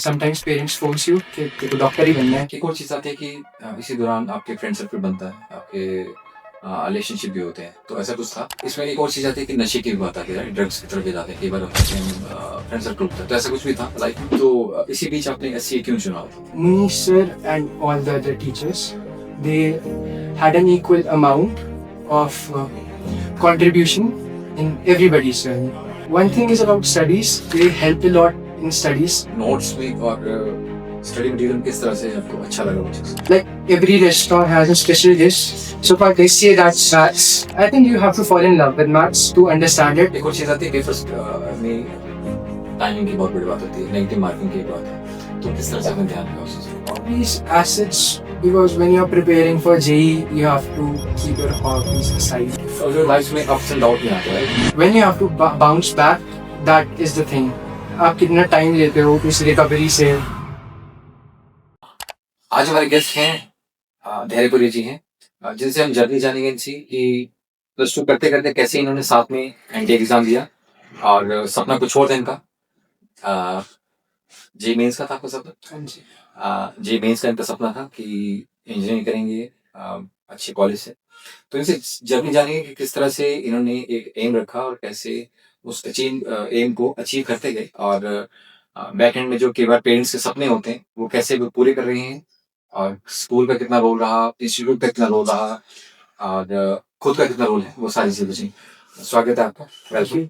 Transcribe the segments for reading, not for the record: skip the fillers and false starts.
Sometimes parents force you कि तेरे को डॉक्टर ही बनना है। एक और चीज़ आती है कि इसी दौरान आपके फ्रेंड सर्कल बनता है, आपके रिलेशनशिप भी होते हैं, तो ऐसा कुछ था। इसमें एक और चीज़ आती है कि नशे की भी बात आती है, ड्रग्स की तरफ भी जाते हैं, कई बार होता है कि हम फ्रेंड सर्कल होता है, तो ऐसा कुछ भी था लाइफ में। तो इसी बीच आपने एससीए क्यों चुना? Me, sir, and all the other teachers, they had an equal amount of contribution in everybody's journey. One thing is about studies, they helped a lot in studies. Notes में और study material किस तरह से आपको अच्छा लगा वो चीज़? Like every restaurant has a special dish. So for they say that's maths. I think you have to fall in love with maths to understand it. एक और चीज़ आती है पेपर्स में टाइमिंग की बहुत बड़ी बात होती है, नेगेटिव मार्किंग की बात है, तो किस तरह से आपने ध्यान रखा उस चीज़ को? Hobbies, assets, because when you're preparing for JEE, you have to keep your hobbies aside. और जो लाइफ में अप्स एंड डाउन भी आते हैं, When you have to bounce back, that is the thing. आप कितना टाइम लेते हो इस रिकवरी से? आज हमारे गेस्ट हैं धैर्यपुरी जी हैं, जिनसे हम जर्नी जानेंगे इनसी कि प्लस टू करते करते कैसे इन्होंने साथ में एनडीए एग्जाम दिया और सपना कुछ और था इनका। जे मेंस का था आपका सपना? हाँ जी। जे मेंस का इनका सपना था कि इंजीनियरिंग करेंगे अच्छे कॉलेज से। तो इनसे जर्नी जानेंगे कि किस तरह से इन्होंने एक एम रखा और कैसे उस एम को अचीव करते गए और बैक एंड में जो कई बार पेरेंट्स के सपने होते हैं वो कैसे वो पूरे कर रहे हैं और स्कूल का कितना रोल रहा, इंस्टीट्यूट का कितना रोल रहा और खुद का कितना रोल है, वो सारी चीजें जी। स्वागत है आपका, वेलकम।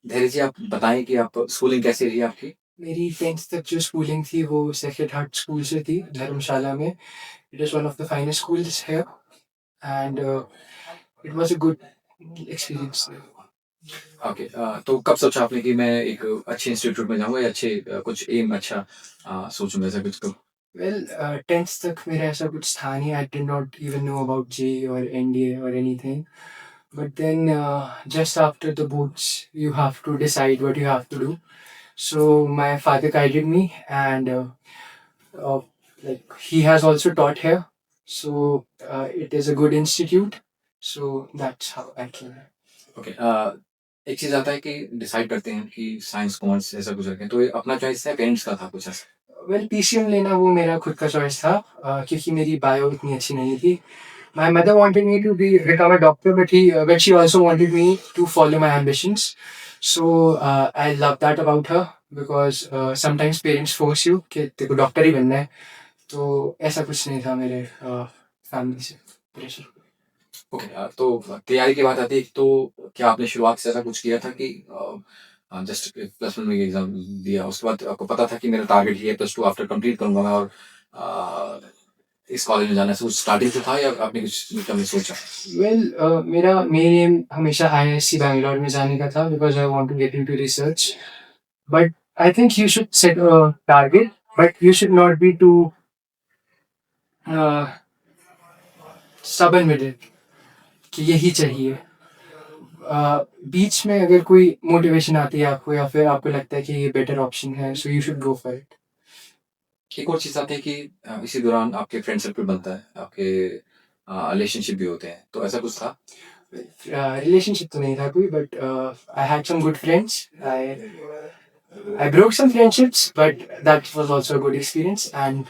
धैर्य जी, आप बताएं कि आप स्कूलिंग कैसी रही आपकी? मेरी 10th तक जो स्कूलिंग थी वो सेक्रेड हार्ट स्कूल से थी धर्मशाला में. It is one of the finest schools here and it was a good experience. Okay, तो कब सोचा आपने कि मैं एक अच्छे इंस्टीट्यूट में जाऊंगा या अच्छे कुछ एम अच्छा सोचूंगा ऐसा कुछ कब? Well, 10th तक मेरा ऐसा कुछ था नहीं. I did not even know about JEE or NDA or anything. But then, just after the boards, you have to decide what you have to do. So my father guided me, and uh, like he has also taught here. So it is a good institute. So that's how I came. Okay, एक चीज आता है कि decide करते हैं कि science commerce ऐसा कुछ रखें, तो ये अपना चॉइस है, पेरेंट्स का था कुछ ऐसा? Well, PCM लेना वो मेरा खुद का चॉइस था, क्योंकि मेरी बायो इतनी अच्छी नहीं थी. My mother wanted me to become a doctor, but she also wanted me to follow my ambitions. So I love that about her because sometimes parents force you कि तेरे को डॉक्टर ही बनना है. तो ऐसा कुछ नहीं था मेरे फैमिली से प्रेशर. ओके, तो तैयारी की बात आती है तो क्या आपने शुरुआत से ऐसा कुछ किया था कि जस्ट प्लस वन में एग्जाम दिया उसके बाद आपको पता था कि मेरा टारगेट ये है, प्लस टू आफ्टर कंप्लीट करूंगा मैं और इस कॉलेज में जाना है, स्टार्टिंग से था या आपने कुछ कभी सोचा? वेल, मेरा मेन एम हमेशा IISc बैंगलोर में जाने का था because I want to get into research. But I think you should set a target, but you should not be too stubborn with it कि यही चाहिए. बीच में अगर कोई मोटिवेशन आती है आपको या फिर आपको लगता है कि ये बेटर ऑप्शन है, so you should go for it. एक और चीज आती है कि इसी दौरान आपके फ्रेंड सर्कल बनता है, आपके रिलेशनशिप भी होते हैं, तो ऐसा कुछ था? रिलेशनशिप तो नहीं था कोई, but I had some good friends. I broke some friendships, but that was also a good experience, and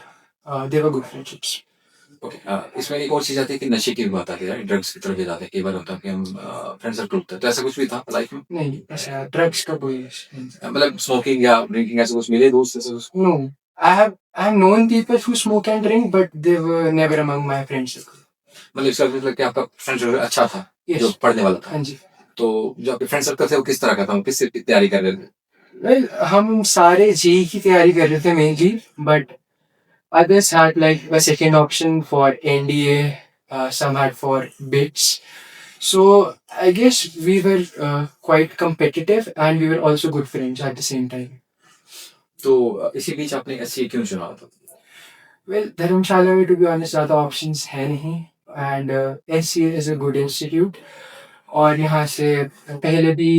they were good friendships. Okay, इसमें एक और चीज आती है कि नशे की भी बात आती है, ड्रग्स की तरफ भी जाते हैं, कई बार होता है कि हम फ्रेंड सर्कल होता है, तो ऐसा कुछ भी था लाइफ में? नहीं, ऐसा ड्रग्स का कोई मतलब स्मोकिंग या ड्रिंकिंग ऐसा कुछ मिले दोस्त ऐसा कुछ? No, I have known people who smoke and drink, but they were never among my friends. मतलब इसका मतलब कि आपका फ्रेंड सर्कल अच्छा था, Yes. जो पढ़ने वाला था? हाँ जी. तो जो आपके फ्रेंड सर्कल थे वो किस तरह का था, किससे तैयारी कर रहे थे? Well, हम सारे JEE की तैयारी कर रहे थे mainly, but others had like a second option for NDA, some had for BITS. So I guess we were quite competitive and we were also good friends at the same time. तो इसी बीच आपने SCA क्यों चुना था? Well, धर्मशाला में to be honest ज़्यादा options है नहीं, and SCA is a good institute. और यहाँ से पहले भी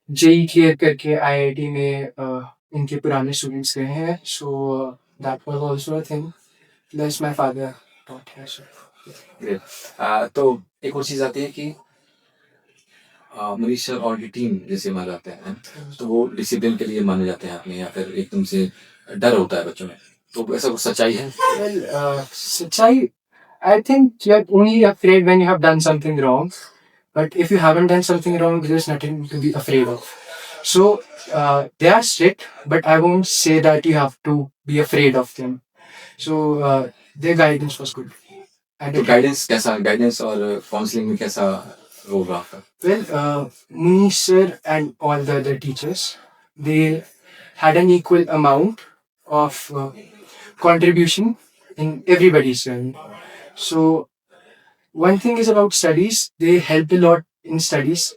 JEE क्लियर करके IIT में इनके पुराने स्टूडेंट्स गए हैं, so that was also a thing. Plus my father taught here, so. Great. तो एक और चीज आती है कि मनीष सर और की टीम जैसे माने जाते हैं, तो वो डिसिप्लिन के लिए माने जाते हैं अपने, या फिर एकदम से डर होता है बच्चों में, तो ऐसा कुछ सच्चाई है? Well, Sachai, I think you're only afraid when you have done something wrong. But if you haven't done something wrong, there's nothing to be afraid of. So they are strict, but I won't say that you have to be afraid of them. So their guidance was good. At तो the time. Guidance और counselling में कैसा role रहा आपका? Well, Munish sir and all the other teachers, they had an equal amount of contribution in everybody's journey. So one thing is about studies; they help a lot in studies.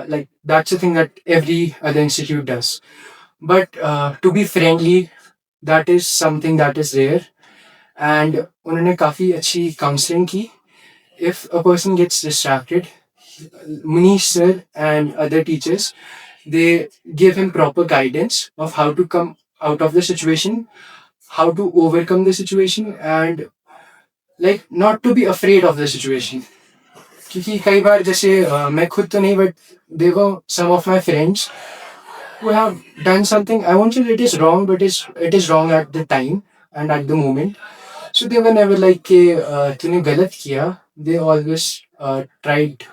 Like that's the thing that every other institute does. But to be friendly, that is something that is rare. And उन्होंने काफी अच्छी counseling की. If a person gets distracted, Munish sir and other teachers, they give him proper guidance of how to come out of the situation, how to overcome the situation, and like not to be afraid of the situation. क्योंकि कई बार जैसे मैं खुद तो नहीं but देखो some of my friends who have done something, I won't say it is wrong, but it is wrong at the time and at the moment. So they were never like कि तूने गलत किया. They always tried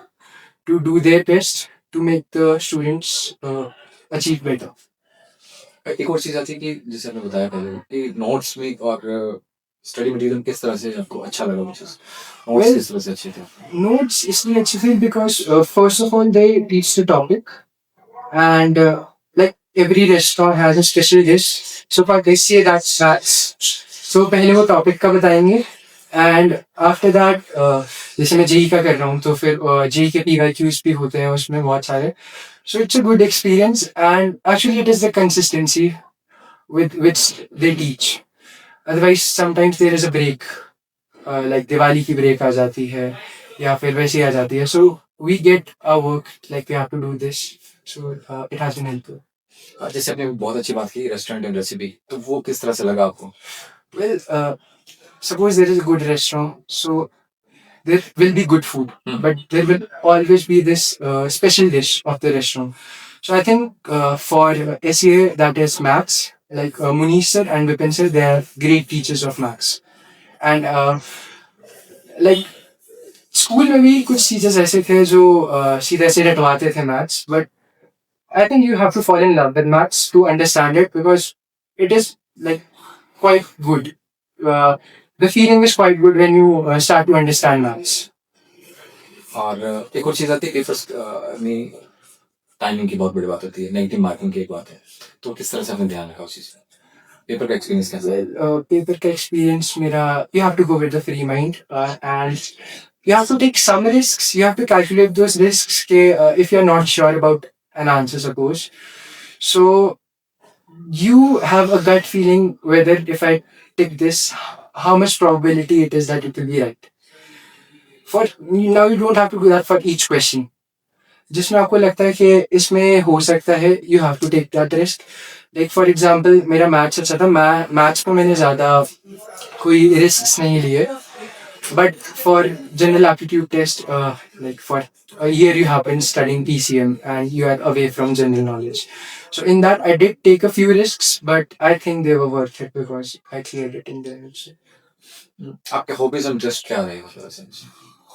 to do their best to make the students achieve better. एक और चीज आती है कि जैसे आपने बताया पहले कि नोट्स में और स्टडी मटेरियल किस तरह से आपको अच्छा लगा वो चीज? नोट्स Well, किस तरह से अच्छे थे? Notes इसलिए अच्छे थे because first of all they teach the topic and like every restaurant has a special dish. So for this year that's so पहले वो topic का बताएंगे and after that जैसे मैं जेई का कर रहा हूँ तो फिर जेई के PYQs भी होते हैं उसमें बहुत सारे. So it's a good experience and actually it is the consistency with which they teach. Otherwise sometimes there is a break. Like Diwali की ब्रेक आ जाती है या फिर वैसे ही आ जाती है. So we get our work like we have to do this. So it has been helpful. जैसे आपने बहुत अच्छी बात की रेस्टोरेंट एंड रेसिपी, तो वो किस तरह से लगा आपको? Well, suppose there is a good restaurant, so there will be good food, but there will always be this special dish of the restaurant. So I think for SEA that is maths, like Munish sir and Vipin sir, they are great teachers of maths. And like school में भी कुछ teachers ऐसे थे जो सीधे से रटवाते थे maths but I think you have to fall in love with maths to understand it because it is like quite good the feeling is quite good when you start to understand maths. और एक और चीज आती है papers में timing की बहुत बड़ी बात होती है, नेगेटिव मार्किंग की एक बात है, तो किस तरह से आपने ध्यान रखा उस चीज का? पेपर का एक्सपीरियंस कैसा है? पेपर का एक्सपीरियंस मेरा you have to go with the free mind and you have to take some risks. You have to calculate those risks if you're not sure about an answer, suppose. So you have a gut feeling whether if I take this, how much probability it is that it will be right. For now, you don't have to do that for each question. जिसमें आपको लगता है कि इसमें हो सकता है, you have to take that risk. Like for example, मेरा मैथ्स अच्छा था. मैथ्स में मैंने ज़्यादा कोई risks नहीं लिए. But for general aptitude test, like for a year you have been studying PCM and you are away from general knowledge. So in that I did take a few risks, but I think they were worth it because I cleared it in the end. आपके hobbies और interest क्या रहे हैं?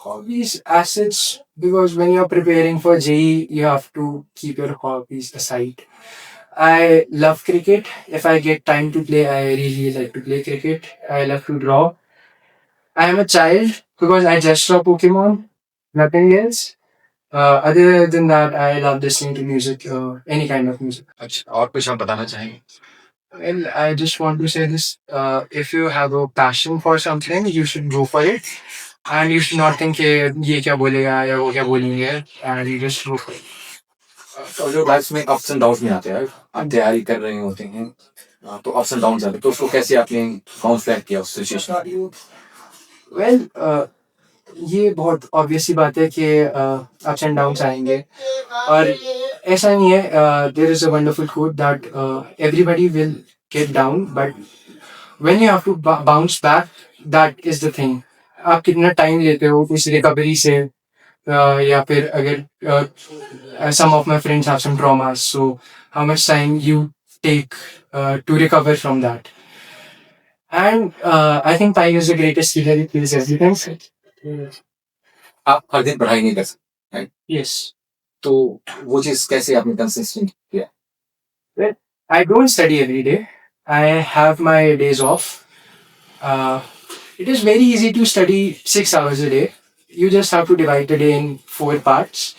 Hobbies, assets, because when you're preparing for JEE, you have to keep your hobbies aside. I love cricket. If I get time to play, I really like to play cricket. I love to draw. I am a child because I just saw Pokemon, nothing else. Other than that, I love listening to music, any kind of music. अच्छा, और कुछ आप बताना चाहेंगे? Well, I just want to say this: if you have a passion for something, you should go for it, and you should not think कि ये क्या बोलेगा या वो क्या बोलेंगे, and you just go for it. तो जो लाइफ में अप्स एंड डाउन्स में आते हैं, आप तैयारी कर रहे होते हैं, तो अप्स एंड डाउन्स आते हैं, तो उसको कैसे आपने बाउंस बैक किया उस सिचुएशन? Well, ये बहुत ऑब्वियस सी बात है कि अप्स एंड डाउन्स आएंगे और ऐसा नहीं है. There is a wonderful quote that everybody will get down but when you have to bounce back, that is the thing. आप कितना टाइम लेते हो उस रिकवरी से या फिर अगर some of my friends have some traumas, so how much time you take to recover from that. And I think time is the greatest healer. It heals everything. आप हर दिन पढ़ाई नहीं कर सकते, राइट? Yes. तो वो चीज़ कैसे आपने कंसिस्टेंट किया? Well, I don't study every day. I have my days off. Uh, it is very easy to study 6 hours a day. You just have to divide the day in 4 parts.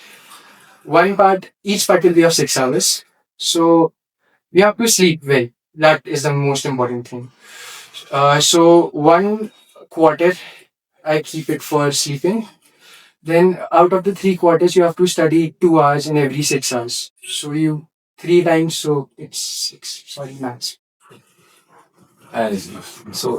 One part, each part will be of 6 hours. So you have to sleep well. That is the most important thing. So 1 quarter, I keep it for sleeping. Then out of the 3 quarters, you have to study 2 hours in every 6 hours. So you 3 times, so it's six. Sorry, maths. So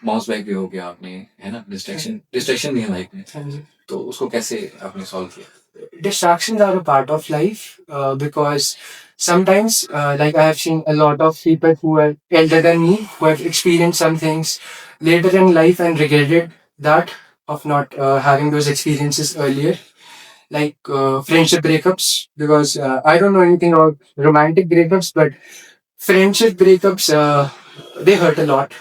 mouse bag भी हो गया आपने, है ना? Distraction भी है life में, हाँ जी. तो उसको कैसे आपने सॉल्व किया? Distractions are a part of life because sometimes, like I have seen a lot of people who are elder than me who have experienced some things later in life and regretted that of not having those experiences earlier, like friendship breakups. Because I don't know anything about romantic breakups, but friendship breakups, they hurt a lot.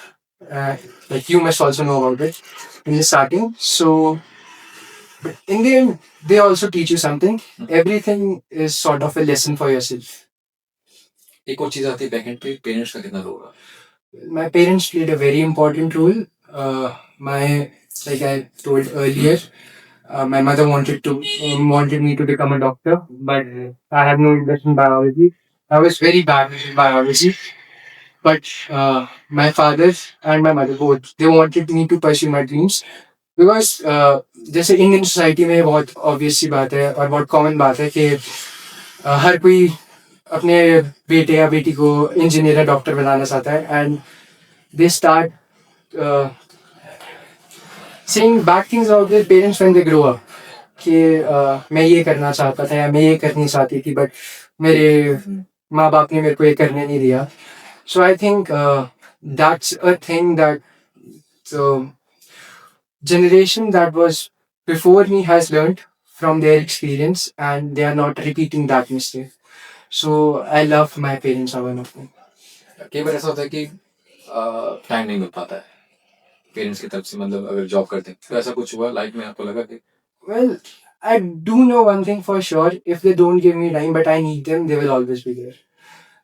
Uh, like you must also know about it in the starting. So in the end, they also teach you something. Everything is sort of a lesson for yourself. एक और चीज़ आती है back and पे, parents का कितना role है? My parents played a very important role. Like I told earlier, my mother wanted me to become a doctor, but I have no interest in biology. I was very bad in biology. But my father and my mother both, they wanted me to pursue my dreams because जैसे Indian society में बहुत obvious सी बात है और बहुत common बात है कि हर कोई अपने बेटे या बेटी को इंजीनियर या डॉक्टर बनाना चाहता है and they start saying bad things about their parents when they grow up कि मैं ये करना चाहता था या मैं ये करनी चाहती थी बट मेरे माँ बाप ने मेरे को ये करने नहीं दिया. So I think that's a thing that the generation that was before me has learned from their experience and they are not repeating that mistake. So I love my parents are one of them. कई बार ऐसा होता है कि time नहीं मिल पाता है parents की तरफ से, मतलब अगर जॉब करते हैं तो ऐसा कुछ हुआ लाइफ में आपको लगा कि Well, I do know one thing for sure. If they don't give me time but I need them, they will always be there.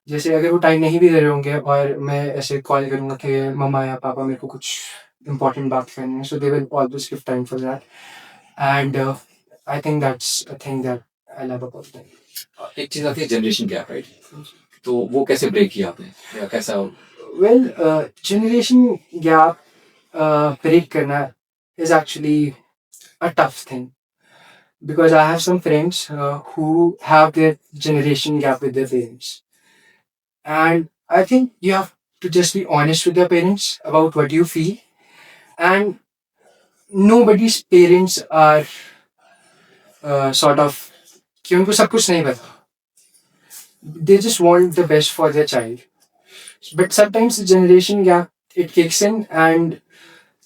जैसे अगर वो टाइम नहीं भी दे रहे होंगे और मैं ऐसे कॉल करूँगा कि मम्मा या पापा मेरे को कुछ इम्पोर्टेंट बात करनी है, so they will always give time for that. And I think that's a thing that I love about them. एक चीज़ आती है जनरेशन गैप, राइट? तो वो कैसे ब्रेक किया आपने या कैसा? Well, generation gap break करना is actually a tough thing because I have some friends who have their generation gap with their parents. And I think you have to just be honest with your parents about what you feel. And nobody's parents are sort of कि उनको सब कुछ नहीं पता. They just want the best for their child. But sometimes the generation gap it kicks in and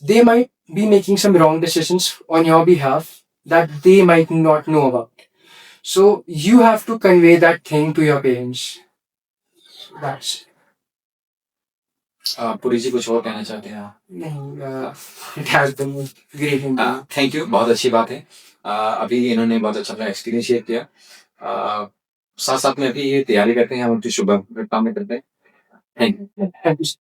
they might be making some wrong decisions on your behalf that they might not know about. So you have to convey that thing to your parents. That's Puri जी कुछ और कहना चाहते हैं आप? नहीं, it has been great interview. Thank you, बहुत अच्छी बात है. अभी इन्होंने बहुत अच्छा अपना एक्सपीरियंस शेयर किया. साथ साथ में अभी ये तैयारी करते हैं, हम उनकी शुभकामनाएं करते हैं. Thank you. Thank you.